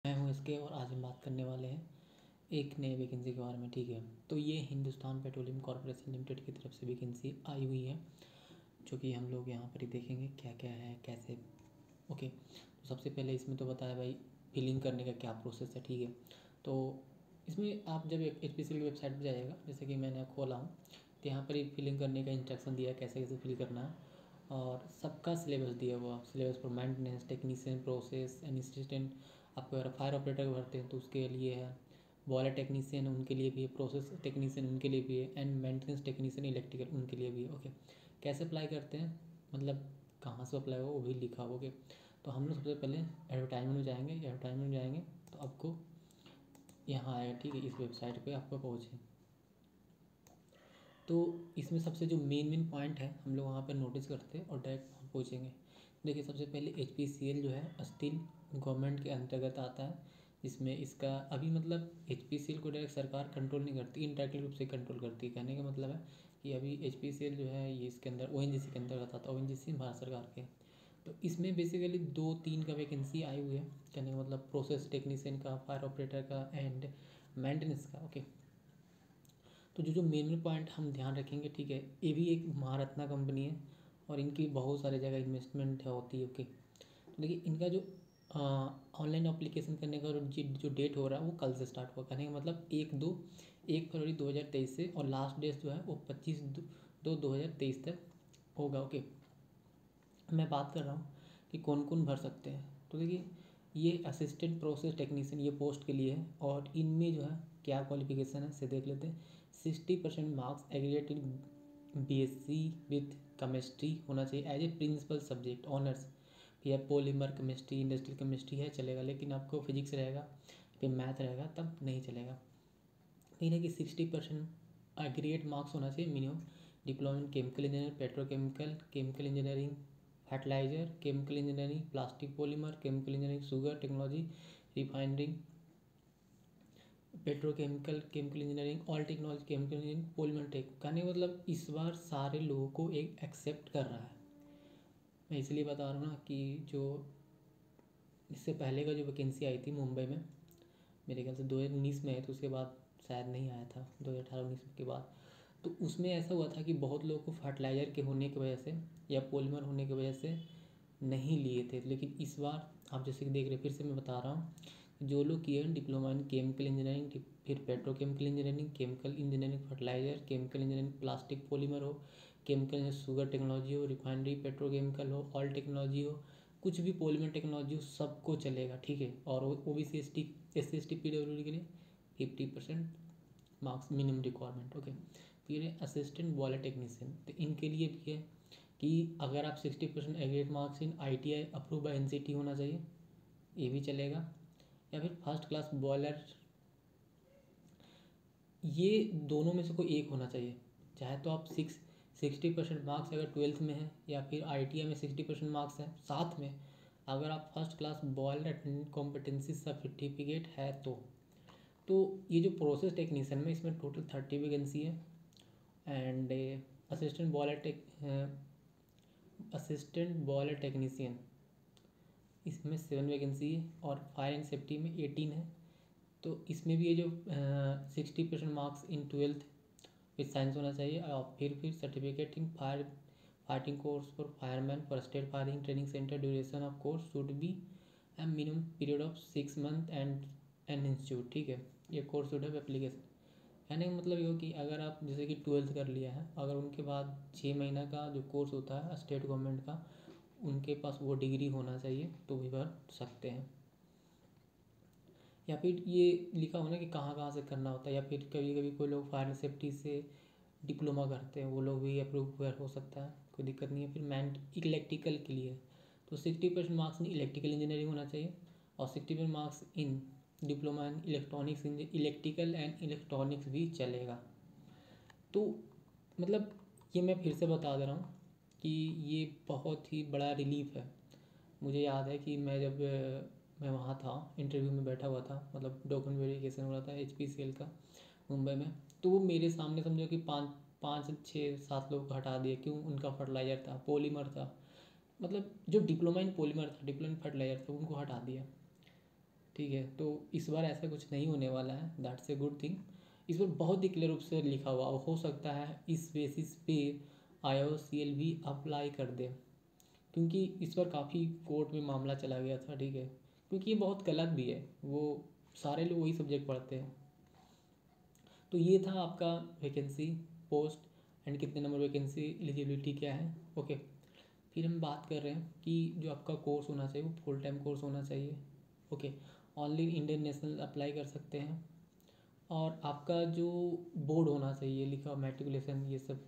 मैं हूँ इसके और आज हम बात करने वाले हैं एक नए वैकेंसी के बारे में। ठीक है, तो ये हिंदुस्तान पेट्रोलियम कॉर्पोरेशन लिमिटेड की तरफ से वैकेंसी आई हुई है, जो कि हम लोग यहाँ पर ही देखेंगे क्या क्या है कैसे। ओके, तो सबसे पहले इसमें तो बताया भाई फिलिंग करने का क्या प्रोसेस है। ठीक है, तो इसमें आप जब एच पी सी एल की वेबसाइट पर जाइएगा, जैसे कि मैंने खोला हूँ, तो यहाँ पर ही फिलिंग करने का इंस्ट्रक्शन दिया है कैसे कैसे फिल करना है, और सबका सिलेबस दिया हुआ syllabus for maintenance technician process and assistant. आपको अगर फायर ऑपरेटर भरते हैं तो उसके लिए है, बॉयलर टेक्नीशियन उनके लिए भी है, प्रोसेस टेक्नीशियन उनके लिए भी है, एंड मेंटेनेंस टेक्नीशियन इलेक्ट्रिकल उनके लिए भी है। ओके, कैसे अप्लाई करते हैं, मतलब कहाँ से अप्लाई हो वो भी लिखा हो। ओके, तो हम लोग सबसे पहले एडवर्टाइजमेंट में जाएंगे। एडवर्टाइजमेंट में जाएंगे तो आपको यहाँ आएगा। ठीक है, इस वेबसाइट पे आपको पहुँचे तो इसमें सबसे जो मेन पॉइंट है हम लोग वहाँ पर नोटिस करते हैं और डायरेक्ट वहाँ पहुँचेंगे। देखिए, सबसे पहले एच पी सी एल जो है स्टील गवर्नमेंट के अंतर्गत आता है, जिसमें इसका अभी मतलब एच पी सी एल को डायरेक्ट सरकार कंट्रोल नहीं करती, इनडायरेक्टली रूप से कंट्रोल करती है। कहने का मतलब है कि अभी एच पी सी एल जो है ये इसके अंदर ओ एन जी सी के अंतर्गत आता है। ओ एन जी सी भारत सरकार के, तो इसमें बेसिकली 2-3 का वैकेंसी आई हुई है। कहने का मतलब प्रोसेस टेक्नीशियन का, फायर ऑपरेटर का एंड मेंटेनेंस का। ओके, तो जो जो मेन पॉइंट हम ध्यान रखेंगे, ठीक है, ये भी एक महारत्ना कंपनी है और इनकी बहुत सारी जगह इन्वेस्टमेंट होती है। ओके, तो देखिए इनका जो ऑनलाइन अप्लीकेशन करने का जो डेट हो रहा है वो कल से स्टार्ट हुआ। कहने का मतलब 1 फरवरी 2023 से, और लास्ट डेट जो है वो 25/2/2023 तक होगा। ओके, मैं बात कर रहा हूँ कि कौन कौन भर सकते हैं। तो देखिए, ये असिस्टेंट प्रोसेस टेक्नीशियन ये पोस्ट के लिए है, और इनमें जो है क्या क्वालिफिकेशन है से देख लेते हैं। 60% marks aggregated BSc with chemistry होना चाहिए as a principal subject honours. या पॉलीमर केमिस्ट्री, इंडस्ट्रियल केमिस्ट्री है चलेगा, लेकिन आपको फिजिक्स रहेगा, फिर मैथ रहेगा तब नहीं चलेगा। लेकिन है कि 60% एग्रीगेट मार्क्स होना चाहिए minimum. Diploma in chemical engineering, petrochemical, chemical engineering, fertiliser, chemical engineering, plastic polymer, chemical engineering, sugar technology, refinering, petrochemical, chemical engineering, all technology, chemical engineering, polymer tech. कहने का मतलब इस बार सारे लोगों को एक एक्सेप्ट कर रहा है। मैं इसलिए बता रहा हूँ ना कि जो इससे पहले का जो वैकेंसी आई थी मुंबई में, मेरे ख्याल से 2019 में है, तो उसके बाद शायद नहीं आया था 2018-19 के बाद। तो उसमें ऐसा हुआ था कि बहुत लोगों को फर्टिलाइज़र के होने की वजह से या पॉलीमर होने की वजह से नहीं लिए थे। लेकिन इस बार आप जैसे कि देख रहे, फिर से मैं बता रहा हूँ, जो लोग किए हैं डिप्लोमा इन केमिकल इंजीनियरिंग, फिर petrochemical engineering, chemical engineering fertiliser, chemical engineering plastic polymer हो, केमिकल इंजीनियरिंग शुगर टेक्नोलॉजी हो, रिफाइनरी पेट्रोकेमिकल हो, ऑयल टेक्नोलॉजी हो, कुछ भी पॉलीमर टेक्नोलॉजी हो, सबको चलेगा। ठीक है, और OBC SC ST PWD के लिए 50% मार्क्स मिनिमम रिक्वायरमेंट। ओके, फिर है असिस्टेंट बॉयलर टेक्नीशियन, तो इनके लिए भी है कि अगर आप 60% agreed marks in ITI approve by NCT होना चाहिए, ये भी चलेगा, या फिर फर्स्ट क्लास बॉयलर, ये दोनों में से कोई एक होना चाहिए। चाहे तो आप 60% मार्क्स अगर 12th में है, या फिर ITI में 60% मार्क्स है, साथ में अगर आप first class boiler competency certificate है तो ये जो प्रोसेस टेक्नीशियन में इसमें टोटल 30 वैकेंसी है। एंड असिस्टेंट बॉयलर टेक्नीशियन इसमें 7 वैकेंसी है, और फायर एंड सेफ्टी में 18 है। तो इसमें भी ये जो 60% marks in 12th with science होना चाहिए, और फिर certificate in fire fighting course for fireman for state firing training centre, duration of course should be A minimum period of 6 month and an institute. ठीक है, ये कोर्स शुड हैव एप्लीकेशन। कहने का मतलब ये हो कि अगर आप जैसे कि 12th कर लिया है, अगर उनके बाद 6 महीना का जो कोर्स होता है स्टेट गवर्नमेंट का, उनके पास वो डिग्री होना चाहिए तो भी भर सकते हैं। या फिर ये लिखा होना कि कहाँ कहाँ से करना होता है, या फिर कभी कभी कोई लोग फायर सेफ्टी से डिप्लोमा करते हैं, वो लोग भी अप्रूव हो सकता है, कोई दिक्कत नहीं है। फिर इलेक्ट्रिकल के लिए तो 60% मार्क्स इन इलेक्ट्रिकल इंजीनियरिंग होना चाहिए, और 60% marks in diploma in electronics, electrical and electronics भी चलेगा। तो मतलब ये मैं फिर से बता दे रहा हूँ कि ये बहुत ही बड़ा रिलीफ है। मुझे याद है कि मैं वहाँ था, इंटरव्यू में बैठा हुआ था, मतलब डॉक्यूमेंट वेरिफिकेशन हो रहा था HPCL का मुंबई में, तो वो मेरे सामने समझो कि 5 6 7 लोग को हटा दिए। क्यों? उनका फर्टिलाइज़र था, पॉलीमर था, मतलब जो डिप्लोमा इन पॉलीमर था, डिप्लोमा इन फर्टिलाइज़र था, उनको हटा दिया। ठीक है। तो इस बार ऐसा कुछ नहीं होने वाला है, दैट्स ए गुड थिंग। इस बार बहुत ही क्लियर रूप से लिखा हुआ, हो सकता है इस बेसिस पे IOCL भी अप्लाई कर दे, क्योंकि इस बार काफ़ी कोर्ट में मामला चला गया था, ठीक है। क्योंकि ये बहुत गलत भी है, वो सारे लोग वही सब्जेक्ट पढ़ते हैं। तो ये था आपका वैकेंसी, पोस्ट एंड कितने नंबर वैकेंसी, एलिजिबिलिटी क्या है, ओके। फिर हम बात कर रहे हैं कि जो आपका कोर्स होना चाहिए वो फुल टाइम कोर्स होना चाहिए, okay. Only Indian national apply कर सकते हैं। और आपका जो बोर्ड होना चाहिए लिखा हुआ, मैट्रिकुलेशन, ये सब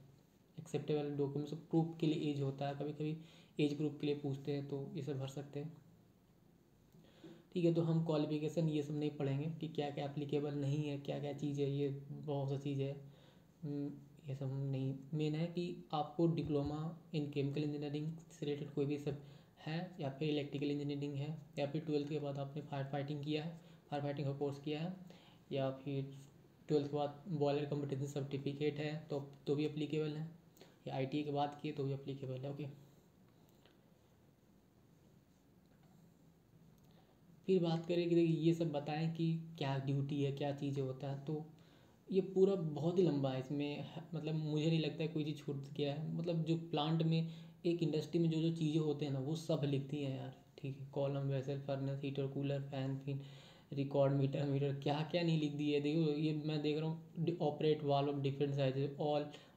एक्सेप्टेबल डॉक्यूमेंट्स प्रूफ के लिए एज होता है, कभी कभी एज ग्रुप के लिए पूछते हैं, तो ये सब भर सकते हैं, ठीक है। तो हम क्वालिफिकेशन ये सब नहीं पढ़ेंगे कि क्या क्या एप्लीकेबल नहीं है, क्या क्या चीज़ है, ये बहुत सा चीज़ है, ये सब नहीं। मेन है कि आपको डिप्लोमा इन केमिकल इंजीनियरिंग से रिलेटेड कोई भी सब है, या फिर इलेक्ट्रिकल इंजीनियरिंग है, या फिर 12th के बाद आपने फायर फाइटिंग किया है, फायर फाइटिंग का कोर्स किया है, या फिर 12th के बाद बॉयलर कम्पिटेंसी सर्टिफिकेट है तो भी अप्लीकेबल है, या ITI के बाद किए तो भी अप्लीकेबल है, ओके। फिर बात करें कि देखिए ये सब बताएं कि क्या ड्यूटी है, क्या चीज़ें होता है, तो ये पूरा बहुत ही लंबा है, इसमें मतलब मुझे नहीं लगता है कोई चीज़ छूट गया है। मतलब जो प्लांट में, एक इंडस्ट्री में जो जो चीज़ें होते हैं ना, वो सब लिखती हैं यार, ठीक है। Column, vessel, furnace, heater, cooler, fan, fin, record meter, क्या क्या नहीं लिख दी है। देखो ये मैं देख रहा हूँ, operate valve of different sizes,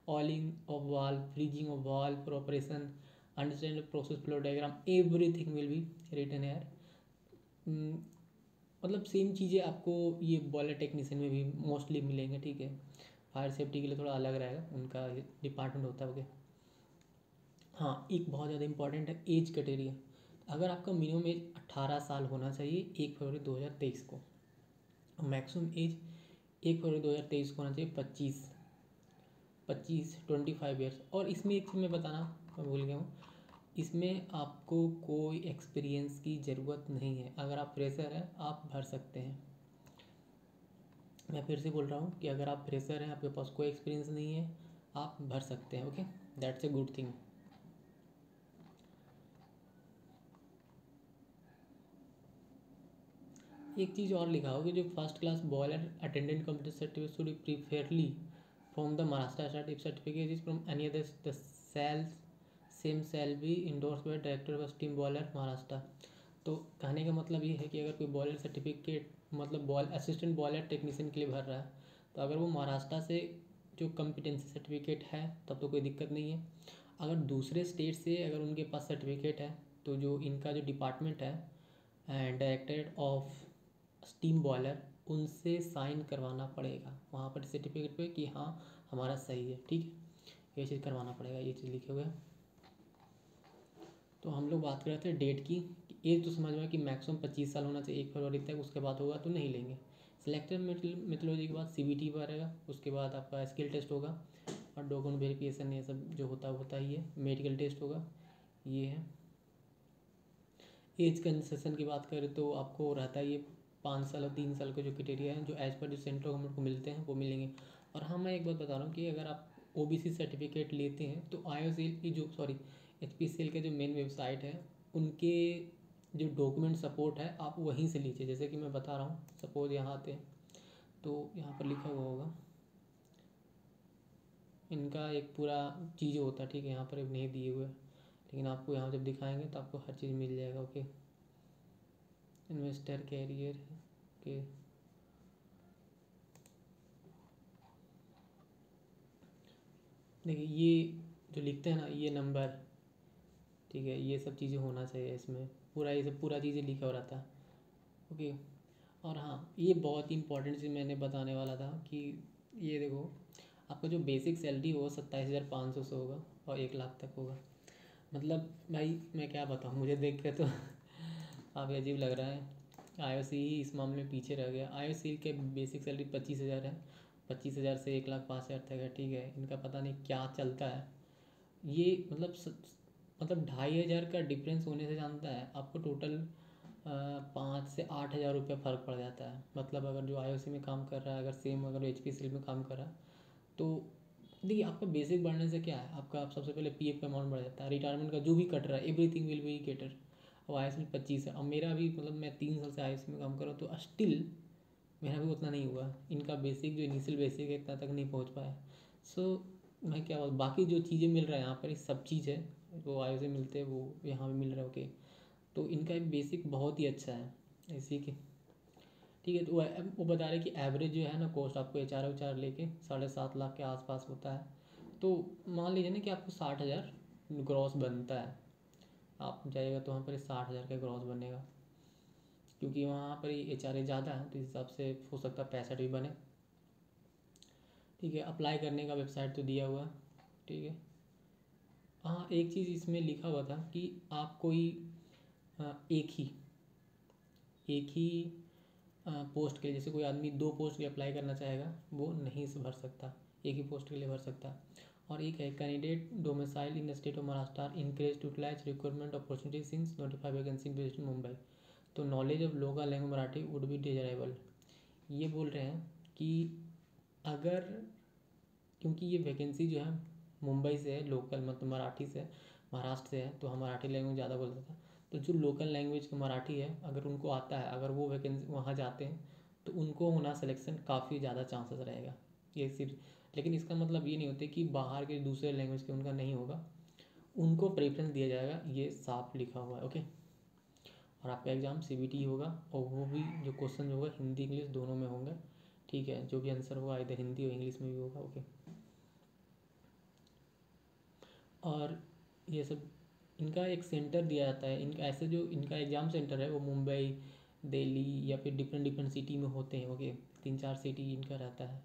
oiling of valve, freezing of valve for operation, understand process flow diagram, everything will be written यार। मतलब सेम चीज़ें आपको ये बॉयलर टेक्नीशियन में भी मोस्टली मिलेंगे, ठीक है। फायर सेफ्टी के लिए थोड़ा अलग रहेगा, उनका डिपार्टमेंट होता है, ओके। हाँ, एक बहुत ज़्यादा इंपॉर्टेंट है एज क्राइटेरिया। अगर आपका मिनिमम एज 18 साल होना चाहिए 1 फरवरी 2023 को, मैक्सिमम एज 1 फरवरी 2023 को होना चाहिए 25 25 25 ईयर्स। और इसमें एक चीज़ मैं बताना मैं भूल गया हूँ, इसमें आपको कोई एक्सपीरियंस की ज़रूरत नहीं है। अगर आप फ्रेशर हैं आप भर सकते हैं। मैं फिर से बोल रहा हूँ कि अगर आप फ्रेशर हैं, आपके पास कोई एक्सपीरियंस नहीं है, आप भर सकते हैं, okay. That's a good thing. एक चीज़ और लिखा हो कि जो first class boiler attendant computer certificate should be preferably from the Maharashtra state, if certificate is from any other the sales same shall be endorse by director of steam boiler Maharashtra. तो कहने का मतलब ये है कि अगर कोई बॉयलर सर्टिफिकेट, मतलब असिस्टेंट बॉयलर टेक्नीशियन के लिए भर रहा है, तो अगर वो महाराष्ट्र से जो कम्पिटेंसी सर्टिफिकेट है तब तो कोई दिक्कत नहीं है। अगर दूसरे स्टेट से अगर उनके पास सर्टिफिकेट है, तो जो इनका जो डिपार्टमेंट है and directorate of steam boiler, उनसे साइन करवाना पड़ेगा वहाँ पर सर्टिफिकेट पे कि हाँ हमारा सही है, ठीक है। ये चीज़ करवाना पड़ेगा, ये चीज़ लिखे हुए हैं। तो हम लोग बात कर रहे थे डेट की, एज तो समझ में कि मैक्सिमम 25 साल होना चाहिए 1 फरवरी तक, उसके बाद होगा तो नहीं लेंगे। सिलेक्टेड मेथोलॉजी के बाद CBT भरेगा, उसके बाद आपका स्किल टेस्ट होगा, और डॉक्यूमेंट वेरिफिकेशन ये सब जो होता ही है, मेडिकल टेस्ट होगा, ये है। एज कंसेशन की बात करें तो आपको रहता है ये 5 साल और 3 साल के जो क्राइटेरिया हैं, जो एज पर जो सेंट्रल गवर्नमेंट को मिलते हैं वो मिलेंगे। और हाँ, मैं एक बात बता रहा हूँ कि अगर आप OBC सर्टिफिकेट लेते हैं तो IOCL की जो HPCL के जो मेन वेबसाइट है, उनके जो डॉक्यूमेंट सपोर्ट है आप वहीं से लीजिए। जैसे कि मैं बता रहा हूँ, सपोज यहाँ आते हैं तो यहाँ पर लिखा हुआ होगा, इनका एक पूरा चीज़ होता है, ठीक है। यहाँ पर नहीं दिए हुए, लेकिन आपको यहाँ जब दिखाएंगे तो आपको हर चीज़ मिल जाएगा, ओके। इन्वेस्टर कैरियर के देखिए ये जो लिखते हैं ना, ये नंबर, ठीक है, ये सब चीज़ें होना चाहिए इसमें, पूरा ये सब पूरा चीज़ें लिखा हो रहता है, ओके। और हाँ, ये बहुत ही इंपॉर्टेंट चीज़ मैंने बताने वाला था कि ये देखो, आपका जो बेसिक सैलरी होगा 27,500 से होगा और 1 लाख तक होगा। मतलब भाई मैं क्या बताऊँ, मुझे देख के तो काफ़ी अजीब लग रहा है। IOC ही इस मामले में पीछे रह गया। IOC के बेसिक सैलरी 25,000 है, 25,000 से 1,05,000 तक है, ठीक है। इनका पता नहीं क्या चलता है ये, मतलब 2,500 का डिफरेंस होने से जानता है आपको टोटल 5 से 8 हज़ार रुपये फ़र्क पड़ जाता है। मतलब अगर जो IOC में काम कर रहा है, अगर सेम अगर HPCL में काम कर रहा है, तो देखिए आपका बेसिक बढ़ने से क्या है, आपका आप सबसे पहले PF का अमाउंट बढ़ जाता है, रिटायरमेंट का जो भी कट रहा है एवरीथिंग विल बी गेटर। और IELTS में 25 है। अब मेरा भी मतलब मैं 3 साल से IELTS में काम कर रहा हूँ, तो स्टिल मेरा भी उतना नहीं हुआ। इनका बेसिक जो इनिशियल बेसिक है इतना तक नहीं पहुँच पाया। सो मैं क्या बोल, बाकी जो चीज़ें मिल रहा है यहाँ पर, ये सब चीज़ है वो IELTS से मिलते हैं, वो यहाँ भी मिल रहा है। ओके, तो इनका बेसिक बहुत ही अच्छा है इसी के। ठीक है, तो वो बता रहे कि एवरेज जो है ना कॉस्ट आपको HR लेके 7.5 लाख के आसपास होता है। तो मान लीजिए ना कि आपको 60,000 ग्रॉस बनता है, आप जाइएगा तो वहाँ पर 60,000 का ग्रॉस बनेगा, क्योंकि वहाँ पर HRA ज़्यादा है तो इस हिसाब से हो सकता है 65 भी बने। ठीक है, अप्लाई करने का वेबसाइट तो दिया हुआ है। ठीक है, हाँ एक चीज़ इसमें लिखा हुआ था कि आप कोई एक ही पोस्ट के लिए, जैसे कोई आदमी 2 पोस्ट के लिए अप्लाई करना चाहेगा वो नहीं भर सकता, एक ही पोस्ट के लिए भर सकता है। और एक है candidate domicile in the state of Maharashtra encourage to utilize requirement opportunity since notified vacancy based in Mumbai, तो knowledge of local language Marathi would be desirable. ये बोल रहे हैं कि अगर, क्योंकि ये वैकेंसी जो है मुंबई से है, लोकल मतलब मराठी से, महाराष्ट्र से है, तो हम मराठी लैंग्वेज ज़्यादा बोलते था। तो जो लोकल लैंग्वेज का मराठी है अगर उनको आता है, अगर वो वैकेंसी वहाँ जाते हैं तो उनको होना सिलेक्शन काफ़ी ज़्यादा चांसेस रहेगा। ये सिर्फ, लेकिन इसका मतलब ये नहीं होता कि बाहर के दूसरे लैंग्वेज के उनका नहीं होगा, उनको प्रेफरेंस दिया जाएगा, ये साफ लिखा हुआ है। ओके, और आपका एग्ज़ाम CBT होगा, और वो भी जो क्वेश्चन होगा हिंदी इंग्लिश दोनों में होंगे। ठीक है, जो भी आंसर होगा इधर हिंदी और इंग्लिश में भी होगा। ओके, और ये सब इनका एक सेंटर दिया जाता है, इनका ऐसे जो इनका एग्ज़ाम सेंटर है वो मुंबई, दिल्ली या फिर डिफरेंट डिफरेंट सिटी में होते हैं। ओके, 3-4 सिटी इनका रहता है।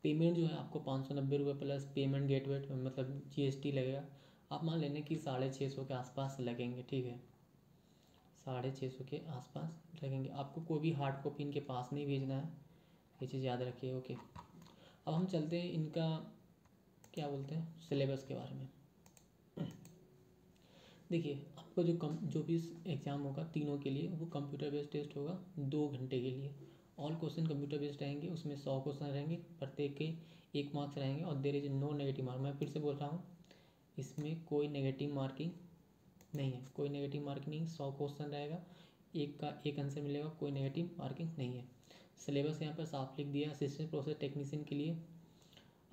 पेमेंट जो है आपको 590 रुपये प्लस पेमेंट गेटवे मतलब GST लगेगा। आप मान लेने कि 650 के आसपास लगेंगे। ठीक है, 650 के आसपास लगेंगे। आपको कोई भी हार्ड कॉपी इनके पास नहीं भेजना है, ये चीज़ याद रखिए। ओके, अब हम चलते हैं इनका क्या बोलते हैं सिलेबस के बारे में। देखिए, आपका जो भी एग्ज़ाम होगा तीनों के लिए वो कंप्यूटर बेस्ड टेस्ट होगा 2 घंटे के लिए। ऑल क्वेश्चन कंप्यूटर बेस्ड रहेंगे, उसमें 100 क्वेश्चन रहेंगे, प्रत्येक के 1 मार्क्स रहेंगे, और there is no negative mark. मैं फिर से बोल रहा हूँ, इसमें कोई नेगेटिव मार्किंग नहीं है, कोई नेगेटिव मार्किंग नहीं। 100 क्वेश्चन रहेगा, एक का एक आंसर मिलेगा, कोई नेगेटिव मार्किंग नहीं है। सिलेबस यहाँ पर साफ लिख दिया। असिस्टेंट प्रोसेस टेक्नीशियन के लिए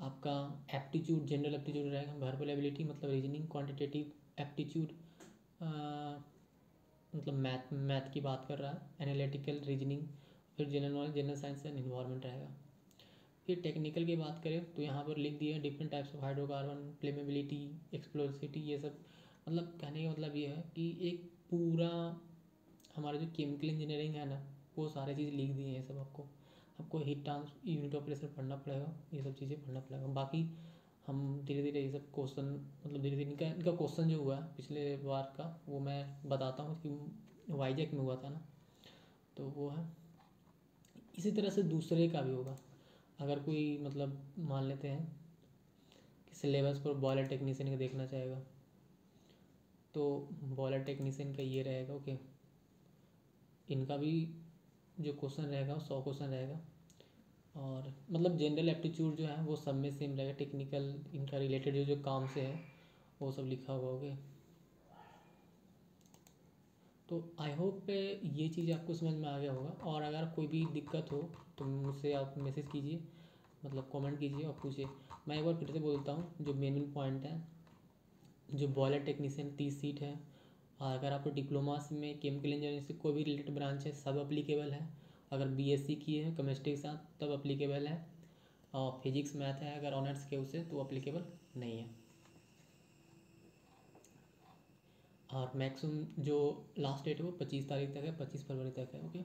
आपका एप्टीट्यूड, जनरल एप्टीट्यूड रहेगा, वर्बल एबिलिटी मतलब रीजनिंग, क्वांटिटेटिव एप्टीट्यूड मतलब मैथ की बात कर रहा है, एनालिटिकल रीजनिंग, फिर general knowledge, general science and environment रहेगा। फिर टेक्निकल की बात करें तो यहाँ पर लिख दिया different types of hydrocarbon, flammability, explosivity, ये सब। मतलब कहने का मतलब ये है कि एक पूरा हमारा जो केमिकल इंजीनियरिंग है ना, वो सारी चीज़ लिख दी हैं सब आपको। आपको heat trans unit of pressure पढ़ना पड़ेगा, ये सब चीज़ें पढ़ना पड़ेगा। बाकी हम धीरे धीरे ये सब क्वेश्चन मतलब धीरे धीरे इनका क्वेश्चन जो हुआ है पिछले बार का वो मैं बताता हूँ कि वाईजैक में हुआ था ना, तो वो है। इसी तरह से दूसरे का भी होगा। अगर कोई मतलब मान लेते हैं कि सिलेबस पर बॉयलर टेक्नीशियन का देखना चाहेगा, तो बॉयलर टेक्नीशियन का ये रहेगा। ओके, इनका भी जो क्वेश्चन रहेगा वो 100 क्वेश्चन रहेगा, और मतलब जनरल एप्टीट्यूड जो है वो सब में सेम रहेगा। टेक्निकल इनका रिलेटेड जो जो काम से है वो सब लिखा हुआ। ओके, तो आई होप ये चीज़ आपको समझ में आ गया होगा। और अगर कोई भी दिक्कत हो तो मुझसे आप मैसेज कीजिए, मतलब कमेंट कीजिए और पूछिए। मैं एक बार फिर से बोलता हूँ, जो मेन पॉइंट है, जो बॉयलर टेक्नीशियन 30 सीट है, और अगर आपको डिप्लोमा में केमिकल इंजीनियरिंग से कोई भी रिलेटेड ब्रांच है सब अप्लीकेबल है। अगर BSc की है केमिस्ट्री के साथ तब अप्लीकेबल है, और फिजिक्स मैथ है अगर ऑनर्स के उसे तो अप्लीकेबल नहीं है। और मैक्सिमम जो लास्ट डेट है वो 25 तारीख तक है, 25 फरवरी तक है। ओके।